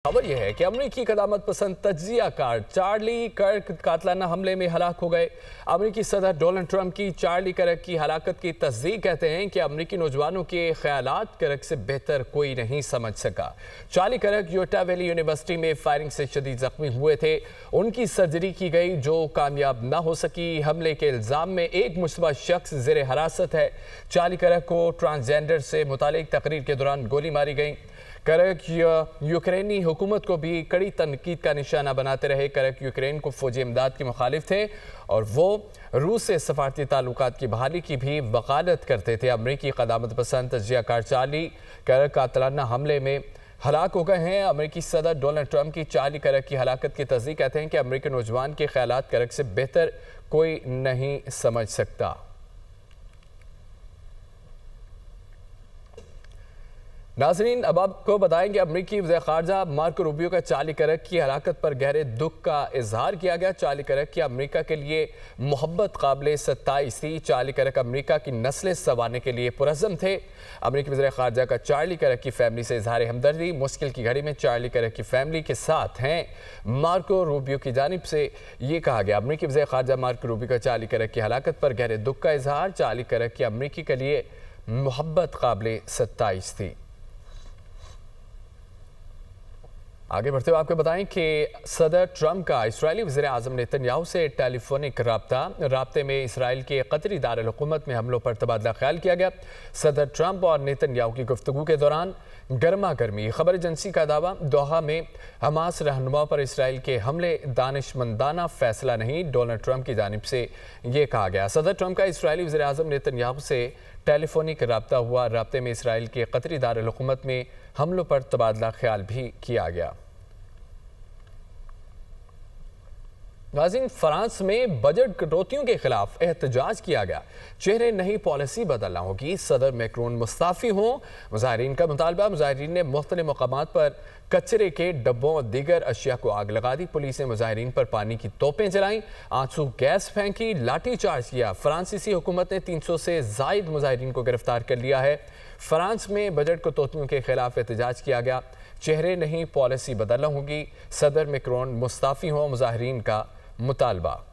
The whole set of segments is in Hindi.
खबर यह है कि अमरीकी कदामत पसंद तज्जियाकार चार्ली कर्क कातलाना हमले में हलाक हो गए। अमरीकी सदर डोनाल्ड ट्रंप की चार्ली कर्क की हलाकत की तस्दीक कहते हैं कि अमरीकी नौजवानों के ख्यालात कर्क से बेहतर कोई नहीं समझ सका। चार्ली कर्क यूटा वैली यूनिवर्सिटी में फायरिंग से शदीद जख्मी हुए थे। उनकी सर्जरी की गई जो कामयाब न हो सकी। हमले के इल्जाम में एक मुश्तबा शख्स जेर हिरासत है। चार्ली कर्क को ट्रांसजेंडर से मुतालिक तकरीर के दौरान गोली मारी गई। कर्क यूक्रेनी हुकूमत को भी कड़ी तनकीद का निशाना बनाते रहे। कर्क यूक्रेन को फौजी इमदाद के मुखालिफ थे और वो रूस से सफारती ताल्लुकात की बहाली की भी वकालत करते थे। अमरीकी कदामत पसंद तज्जियाकार चार्ली कर्क कातलाना हमले में हलाक हो गए हैं। अमरीकी सदर डोनाल्ड ट्रंप की चार्ली कर्क की हलाकत की तस्दीक कहते हैं कि अमरीकी नौजवान के ख्यालात कर्क से बेहतर कोई नहीं समझ सकता। नाज़रीन, अब आपको बताएंगे अमरीकी वज़ीर ख़ारजा मार्को रूबियो का चार्ली कर्क की हलाकत पर गहरे दुख का इजहार किया गया। चार्ली कर्क की अमरीका के लिए मोहब्बत काबिल सत्ताईस थी। चार्ली कर्क अमरीका की नस्लें संवारने के लिए पुरज़्म थे। अमरीकी वज़ीर ख़ारजा का चार्ली कर्क की फैमिली से इजहार हमदर्दी। मुश्किल की घड़ी में चार्ली कर्क की फैमिली के साथ हैं। मार्को रूबियो की जानिब से ये कहा गया। अमरीकी वज़ीर ख़ारजा मार्को रूबियो का चार्ली कर्क की हलाकत पर गहरे दुख का इजहार। चार्ली कर्क की अमरीकी के लिए मोहब्बत काबिल सत्ताईस थी। आगे बढ़ते हुए आपको बताएं कि सदर ट्रंप का इस्राएली वज़ीर आज़म नेतन्याहू से टेलीफोनिक राब्ते में इसराइल के कतरी दारुल हुकूमत में हमलों पर तबादला ख्याल किया गया। सदर ट्रंप और नेतन्याहू की गुफ्तगू के दौरान गर्मा गर्मी। खबर एजेंसी का दावा, दोहा में हमास रहनुमाओं पर इसराइल के हमले दानिशमंदाना फैसला नहीं। डोनाल्ड ट्रंप की जानिब से ये कहा गया। सदर ट्रंप का इस्राएली वज़ीर आज़म नेतन्याहू से टेलीफोनिक राब्ता हुआ। राब्ते में इसराइल के कतरी दारुल हुकूमत में हमलों पर तबादला ख्याल भी किया गया। नाज़रीन, फ्रांस में बजट कटौतियों के खिलाफ एहतजाज किया गया। चेहरे नहीं पॉलिसी बदलना होगी, सदर मैक्रोन मुस्ताफ़ी हों, मुजाहिरीन का मुतालबा। मुजाहिरीन ने मुख्तलिफ मकामात पर कचरे के डब्बों और दीगर अशिया को आग लगा दी। पुलिस ने मुजाहिरीन पर पानी की तोपें चलाईं, आंसू गैस फेंकी, लाठी चार्ज किया। फ्रांसीसी हुकूमत ने 300 से ज़ायद मुजाहिरीन को गिरफ्तार कर लिया है। फ्रांस में बजट कटौतियों के खिलाफ एहतजाज किया गया। चेहरे नहीं पॉलिसी बदलना होगी, सदर मैक्रोन मुस्ताफ़ी हों, मुजाहिरीन का मुतालबा।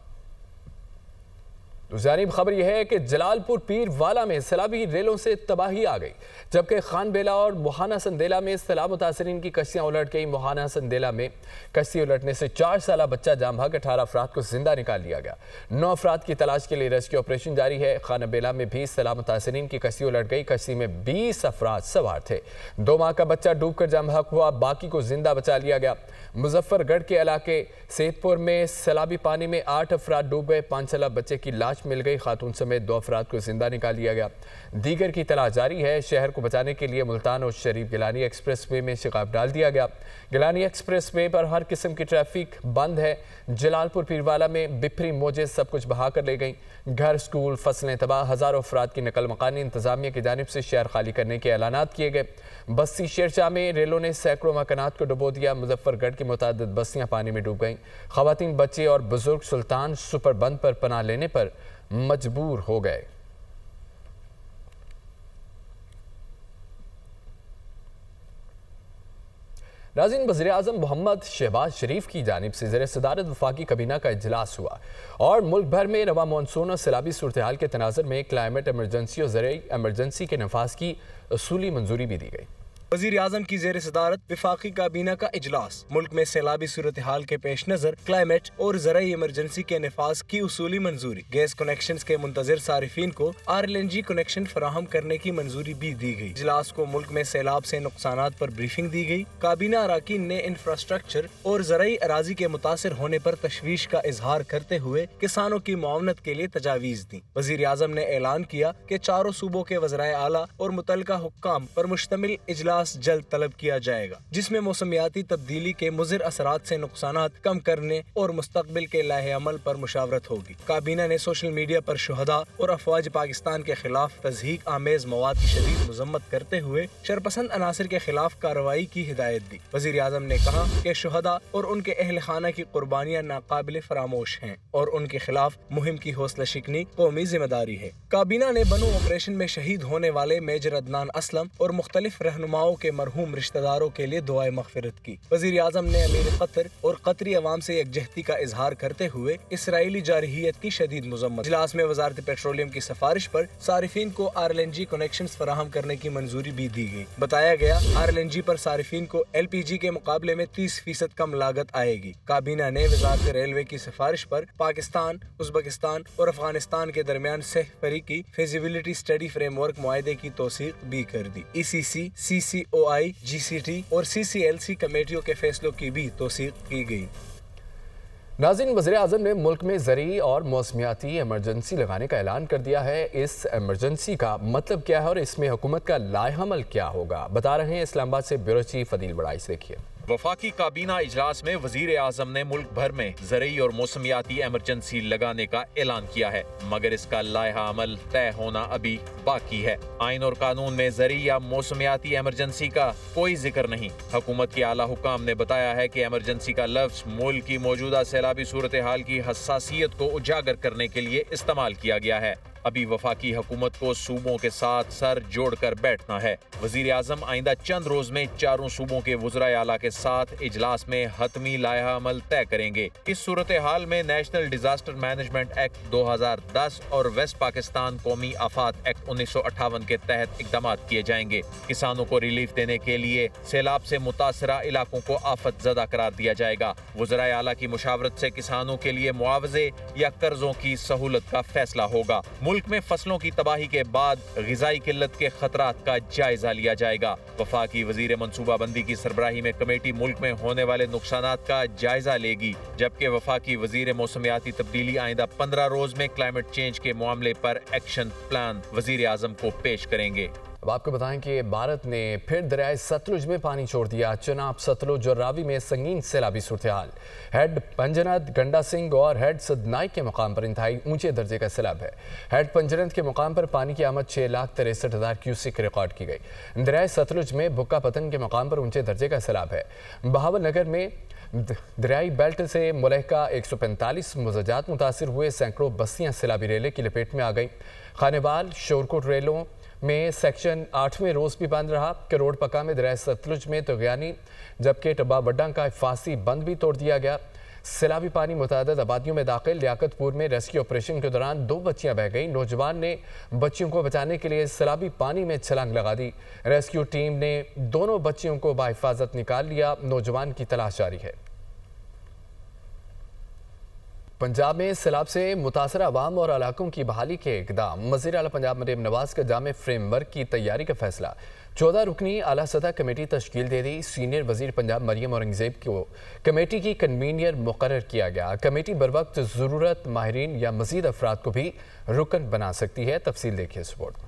तो जानिब खबर यह है कि जलालपुर पीर वाला में सैलाबी रेलों से तबाही आ गई, जबकि खान बेला और मोहाना संदेला में सैलाब मुतासरीन की कश्तियां उलट गई। मोहाना संदेला में कश्ती उलटने से 4 साला बच्चा जाम भाग, 18 अफराद को जिंदा निकाल लिया गया। 9 अफराद की तलाश के लिए रेस्क्यू ऑपरेशन जारी है। खान बेला में भी सैलाब मुतासरीन की कश्ती उलट गई। कश्ती में 20 अफराद सवार थे। 2 माह का बच्चा डूबकर जाम भाग हुआ, बाकी को जिंदा बचा लिया गया। मुजफ्फरगढ़ के इलाके सेतपुर में सैलाबी पानी में 8 अफराद डूब गए। 5 साला बच्चे की लाश मिल गई। खातून समेत 2 अफराद को जिंदा निकाल लिया गया। दीगर की तलाश जारी है। शहर को बचाने के लिए मुल्तान और शरीफ गिलानी एक्सप्रेस वे में शिकाब डाल दिया गया। गिलानी एक्सप्रेस वे पर हर किस्म की ट्रैफिक बंद है। जलालपुर पीरवाला में बिफरी मौजें सब कुछ बहा कर ले गई। घर, स्कूल, फसलें तबाह। हजारों अफराद की नकल मकानी इंतजामिया की जानिब से शहर खाली करने के ऐलानात किए गए। बस्ती शेरशाह में रेलों ने सैकड़ों मकानात को डुबो दिया। मुजफ्फरगढ़ की मुतादिद बस्तियां पानी में डूब गईं। खवातीन, बच्चे और बुजुर्ग सुल्तान सुपर बंद पर पनाह लेने पर मजबूर हो गए। नाज़रीन, वज़ीर आज़म मोहम्मद शहबाज शरीफ की जानिब से ज़ेर सदारत वफाकी कबीना का इजलास हुआ और मुल्क भर में रवा मानसून और सैलाबी सूरत हाल के तनाज़ुर में क्लाइमेट एमरजेंसी और ज़राई एमरजेंसी के नफाज की असूली मंजूरी भी दी गई। वज़ीर आज़म की ज़ेर सदारत वफाकी काबीना का इजलास। मुल्क में सैलाबी सूरत हाल के पेश नज़र क्लाइमेट और ज़राई इमरजेंसी के नफाज की उसूली मंजूरी। गैस कनेक्शन के मुंतज़िर सारिफीन को RLNG कनेक्शन फराहम करने की मंजूरी भी दी गई। इजलास को मुल्क में सैलाब से नुकसानात पर ब्रीफिंग दी गई। काबीना अराकीन ने इंफ्रास्ट्रक्चर और ज़राई अराजी के मुतासिर होने पर तशवीश का इजहार करते हुए किसानों की मुआवनत के लिए तजावीज़ दी। वज़ीर आज़म ने ऐलान किया कि 4 सूबों के वज़राए आला और मुतल्लिका हुक्काम पर मुश्तमिल इजलास जल्द तलब किया जाएगा, जिसमें मौसमियाती तब्दीली के मुज़िर असरात से नुकसानात कम करने और मुस्तकबिल के लाहे अमल पर मुशावरत होगी। काबीना ने सोशल मीडिया पर शुहदा और अफवाज पाकिस्तान के खिलाफ तज़हीक आमेज मवाद की शदीद मजम्मत करते हुए शरपसंद अनासर के खिलाफ कार्रवाई की हिदायत दी। वज़ीर आज़म ने कहा कि शुहदा और उनके अहल खाना की कुर्बानियाँ नाकाबिल फरामोश हैं और उनके खिलाफ मुहिम की हौसला शिकनी कौमी जिम्मेदारी है। काबीना ने बनो ऑपरेशन में शहीद होने वाले मेजर अदनान असलम और मुख्तलिफ रहनुमाओं माओ के मरहूम रिश्तेदारों के लिए दुआए मग़फ़िरत की। वज़ीर आज़म ने अमीर कतर और कतरी अवाम से यकजहती का इजहार करते हुए इसराइली जारहियत की शदीद मुज़म्मत। इजलास में वज़ारत पेट्रोलियम की सिफारिश पर सारिफीन को RLNG कनेक्शन फराहम करने की मंजूरी भी दी गई। बताया गया RLNG पर सारिफीन को LPG के मुकाबले में 30% कम लागत आएगी। काबीना ने वज़ारत रेलवे की सिफारिश पर पाकिस्तान, उज़्बेकिस्तान और अफगानिस्तान के दरमियान सह फरीकी फिजिबिलिटी स्टडी फ्रेमवर्क मुआहदे की तौसीक भी कर दी। ECC, CCOI, GCT और CCLC कमेटियों के फैसलों की भी तौसीक की गई। नाज़रीन, वज़ीर-ए-आज़म ने मुल्क में ज़रूरी और मौसमियाती इमरजेंसी लगाने का ऐलान कर दिया है। इस इमरजेंसी का मतलब क्या है और इसमें हुकूमत का लाएहमल क्या होगा, बता रहे हैं इस्लामाबाद से ब्यूरो चीफ अदील बड़ाई। देखिए। वफाकी काबीना इजलास में वजीर आजम ने मुल्क भर में ज़रूरी और मौसमियाती इमरजेंसी लगाने का ऐलान किया है, मगर इसका लाइहा अमल तय होना अभी बाकी है। आइन और कानून में ज़रूरी या मौसमियाती इमरजेंसी का कोई जिक्र नहीं। हुकूमत के आला हुकाम ने बताया है कि इमरजेंसी का लफ्ज मुल्क की मौजूदा सैलाबी सूरत हाल की हसासियत को उजागर करने के लिए इस्तेमाल किया गया है। अभी वफाकी हुकूमत को सूबों के साथ सर जोड़कर बैठना है। वजीर आजम आइंदा चंद रोज में चारों सूबों के वज़राए आला के साथ इजलास में हतमी लाइहा अमल तय करेंगे। इस सूरत हाल में नेशनल डिजास्टर मैनेजमेंट एक्ट 2010 और वेस्ट पाकिस्तान कौमी आफात एक्ट 1958 के तहत इकदाम किए जाएंगे। किसानों को रिलीफ देने के लिए सैलाब से मुतासरा इलाकों को आफत ज़दा करार दिया जाएगा। वज़राए आला की मुशावरत से किसानों के लिए मुआवजे या कर्जों की सहूलत का फैसला होगा। मुल्क में फसलों की तबाही के बाद ग़िज़ाई किल्लत के खतरात का जायजा लिया जाएगा। वफाकी वज़ीर मनसूबाबंदी की सरबराही में कमेटी मुल्क में होने वाले नुकसानात का जायजा लेगी, जबकि वफाकी वज़ीर मौसमियाती तब्दीली आइंदा 15 रोज में क्लाइमेट चेंज के मामले पर एक्शन प्लान वज़ीर आज़म को पेश करेंगे। अब आपको बताएं कि भारत ने फिर दरियाए सतलुज में पानी छोड़ दिया। चनाब, सतलुज और रावी में संगीन सैलाबी सूरत हाल। हेड पंजनद, गंडा सिंह और हेड सदनाइक के मुकाम पर इंतहाई ऊंचे दर्जे का सैलाब है। हेड पंजनद के मुकाम पर पानी की आमद 6,63,000 क्यूसिक रिकॉर्ड की गई। दरियाए सतलुज में बुक्का पतन के मुकाम पर ऊंचे दर्जे का सैलाब है। बहावल नगर में दरियाई बेल्ट से मुलहका 145 मुज़ाजात मुतासिर हुए। सैकड़ों बस्तियां सैलाबी रेले की लपेट में आ गई। खानेवाल शोरकोट रेलों में सेक्शन 8वें रोज भी बंद रहा। करोड़ पक्का में दरिया सतलुज में तगयानी, जबकि टब्बा बड्डा का हिफाजी बंद भी तोड़ दिया गया। सैलाबी पानी मुतअद्दिद आबादियों में दाखिल। लियाकतपुर में रेस्क्यू ऑपरेशन के दौरान 2 बच्चियां बह गई। नौजवान ने बच्चियों को बचाने के लिए सैलाबी पानी में छलांग लगा दी। रेस्क्यू टीम ने दोनों बच्चियों को बाहिफाजत निकाल लिया। नौजवान की तलाश जारी है। पंजाब में सैलाब से मुतासर अवाम और इलाकों की बहाली के इक़दाम। वज़ीर आला पंजाब मरीम नवाज का जामे फ्रेमवर्क की तैयारी का फैसला। 14 रुकनी आला सतह कमेटी तश्कील दे दी। सीनियर वज़ीर पंजाब मरियम औरंगज़ेब को कमेटी की कन्वीनियर मुकर्रर किया गया। कमेटी बर वक्त ज़रूरत माहिरीन या मज़ीद अफराद को भी रुकन बना सकती है। तफसील देखिए इस रिपोर्ट।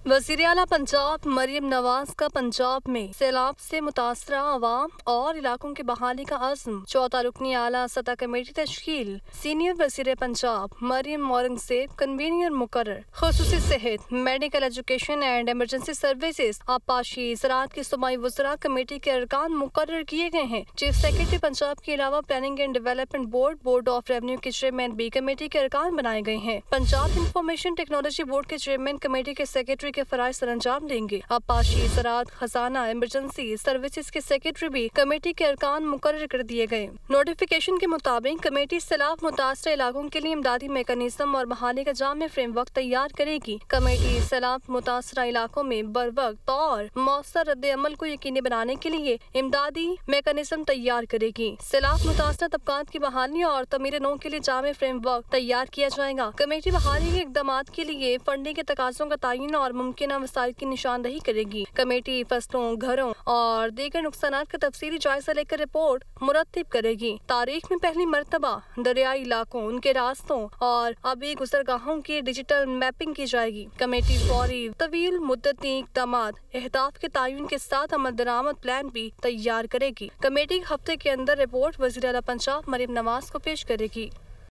वज़ीर आला पंजाब मरियम नवाज का पंजाब में सैलाब से मुतासरा अवाम और इलाकों की बहाली का अज़्म। 14 रुकनी आला सतह कमेटी तश्कील। सीनियर वज़ीर पंजाब मरियम औरंगज़ेब कन्वीनियर मुकर्रर। ख़ुसूसी सेहत, medical education and emergency services, आबपाशी, ज़राअत के सूबाई वज़रा कमेटी के अरकान मुकर्रर किए गए हैं। चीफ सेक्रेटरी पंजाब के अलावा planning and development board, board of revenue के चेयरमैन भी कमेटी के अरकान बनाए गए हैं। पंजाब इंफॉर्मेशन टेक्नोलॉजी बोर्ड के चेयरमैन कमेटी के सेक्रेटरी के फराइज सर अंजाम देंगे। आबपाशी, ज़राअत, खजाना, इमरजेंसी सर्विसेज के सेक्रेटरी भी कमेटी के अरकान मुकर्रर कर दिए गए। नोटिफिकेशन के मुताबिक कमेटी सैलाब मुतासर इलाकों के लिए इमदादी मैकेनिज्म और बहाली का जामे फ्रेमवर्क तैयार करेगी। कमेटी सैलाब मुतासर इलाकों में बर वक्त और मौसर रद्द अमल को यकीनी बनाने के लिए इमदादी मैकेनिज्म तैयार करेगी। सैलाब मुतासर तबकात की बहाली और तमीर नौ के लिए जामे फ्रेमवर्क तैयार किया जाएगा। कमेटी बहाली के इकदाम के लिए फंडिंग के तकाज़ों का तयन और मुमकिन वसाइल की निशानदही करेगी। कमेटी फसलों, घरों और दीगर नुकसान का तफसीली जायजा लेकर रिपोर्ट मुरत्तिब करेगी। तारीख में पहली मरतबा दरियाई इलाकों, उनके रास्तों और आबी गुजरगाहों की डिजिटल मैपिंग की जाएगी। कमेटी फौरी तवील मुद्दती इक़दाम अहदाफ के तयन के साथ अमल दरामद प्लान भी तैयार करेगी। कमेटी हफ्ते के अंदर रिपोर्ट वज़ीर आला पंजाब मरियम नवाज को पेश करेगी।